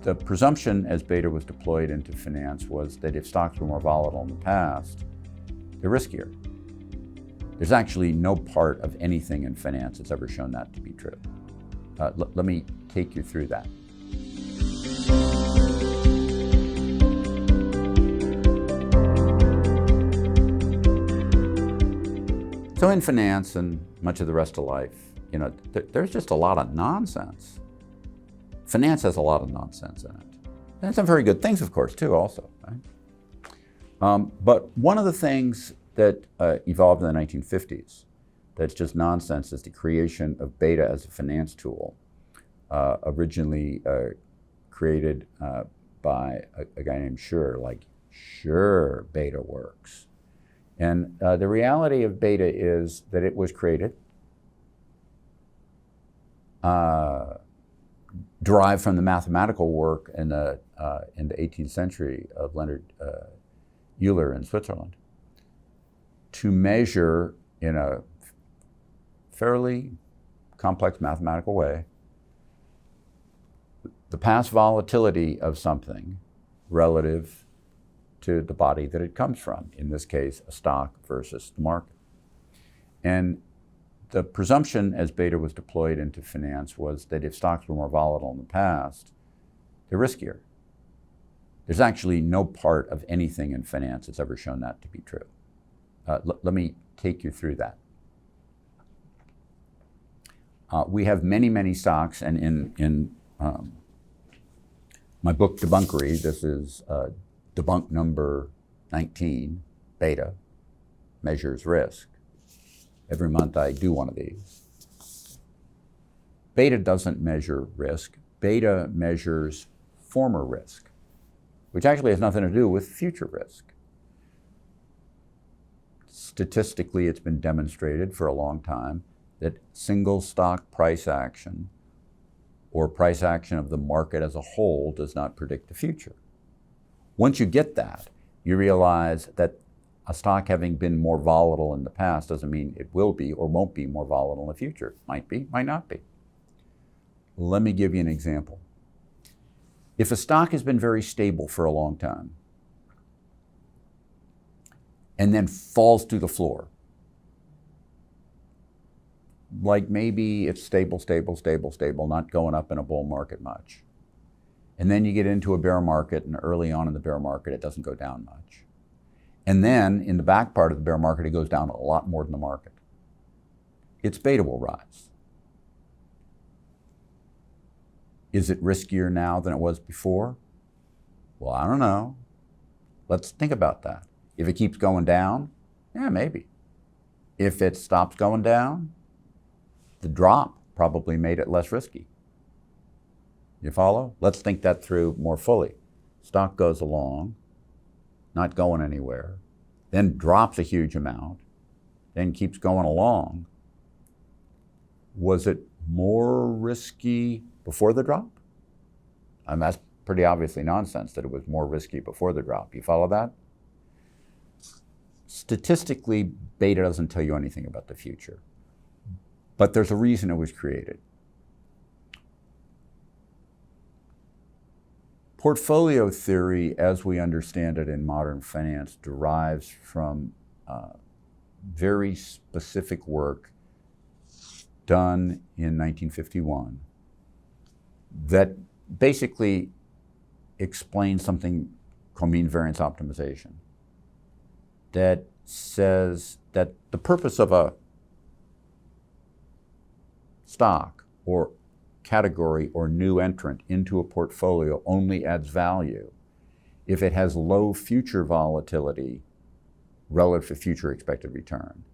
The presumption as beta was deployed into finance was that if stocks were more volatile in the past, they're riskier. There's actually no part of anything in finance that's ever shown that to be true. Let me take you through that. So in finance and much of the rest of life, there's just a lot of nonsense. Finance has a lot of nonsense in it. And some very good things, of course, too, also. Right? But one of the things that evolved in the 1950s that's just nonsense is the creation of beta as a finance tool, originally created by a guy named Schur, like, sure, beta works. And the reality of beta is that it was created, derived from the mathematical work in the 18th century of Leonard Euler in Switzerland, to measure in a fairly complex mathematical way the past volatility of something relative to the body that it comes from, in this case, a stock versus the market. And the presumption as beta was deployed into finance was that if stocks were more volatile in the past, they're riskier. There's actually no part of anything in finance that's ever shown that to be true. Let me take you through that. We have many, many stocks, and in my book, Debunkery, this is debunk number 19, beta, measures risk. Every month I do one of these. Beta doesn't measure risk. Beta measures former risk, which actually has nothing to do with future risk. Statistically, it's been demonstrated for a long time that single stock price action or price action of the market as a whole does not predict the future. Once you get that, you realize that a stock having been more volatile in the past doesn't mean it will be or won't be more volatile in the future. Might be, might not be. Let me give you an example. If a stock has been very stable for a long time and then falls to the floor, like maybe it's stable, not going up in a bull market much. And then you get into a bear market, and early on in the bear market, it doesn't go down much. And then in the back part of the bear market, it goes down a lot more than the market. Its beta will rise. Is it riskier now than it was before? Well, I don't know. Let's think about that. If it keeps going down, yeah, maybe. If it stops going down, the drop probably made it less risky. You follow? Let's think that through more fully. Stock goes along, not going anywhere, then drops a huge amount, then keeps going along. Was it more risky before the drop? That's pretty obviously nonsense that it was more risky before the drop. You follow that? Statistically, beta doesn't tell you anything about the future, but there's a reason it was created. Portfolio theory, as we understand it in modern finance, derives from very specific work done in 1951 that basically explains something called mean variance optimization, that says that the purpose of a stock or category or new entrant into a portfolio only adds value if it has low future volatility relative to future expected return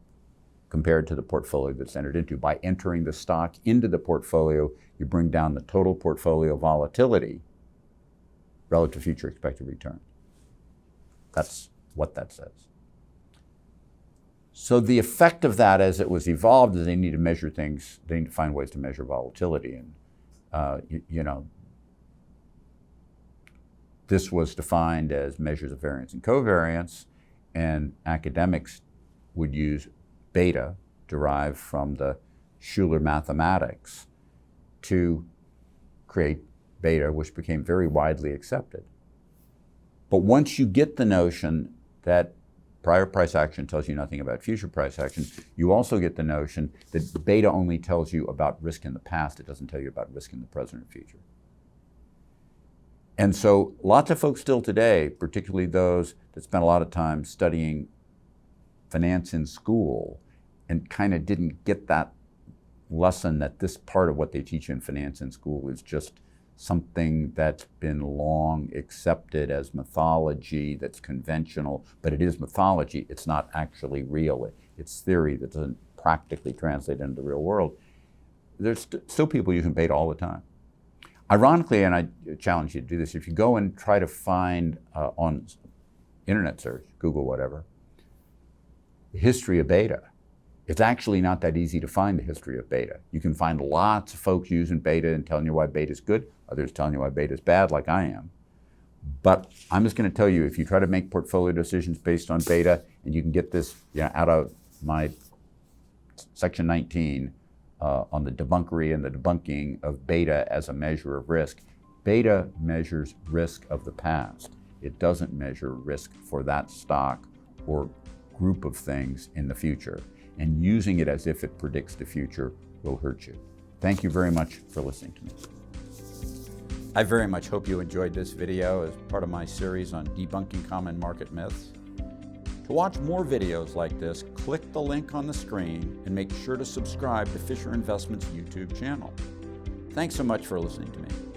compared to the portfolio that's entered into. By entering the stock into the portfolio, you bring down the total portfolio volatility relative to future expected return. That's what that says. So the effect of that as it was evolved is they need to measure things, they need to find ways to measure volatility. And this was defined as measures of variance and covariance, and academics would use beta, derived from the Euler mathematics, to create beta, which became very widely accepted. But once you get the notion that prior price action tells you nothing about future price action, you also get the notion that beta only tells you about risk in the past. It doesn't tell you about risk in the present or future. And so lots of folks still today, particularly those that spent a lot of time studying finance in school and kind of didn't get that lesson that this part of what they teach you in finance in school is just something that's been long accepted as mythology, that's conventional, but it is mythology. It's not actually real. It's theory that doesn't practically translate into the real world. There's still people using beta all the time. Ironically, and I challenge you to do this, if you go and try to find on internet search, Google, whatever, the history of beta, it's actually not that easy to find the history of beta. You can find lots of folks using beta and telling you why beta is good, others telling you why beta is bad, like I am. But I'm just going to tell you, if you try to make portfolio decisions based on beta, and you can get this out of my section 19 on the debunkery and the debunking of beta as a measure of risk, beta measures risk of the past. It doesn't measure risk for that stock or group of things in the future. And using it as if it predicts the future will hurt you. Thank you very much for listening to me. I very much hope you enjoyed this video as part of my series on debunking common market myths. To watch more videos like this, click the link on the screen and make sure to subscribe to Fisher Investments' YouTube channel. Thanks so much for listening to me.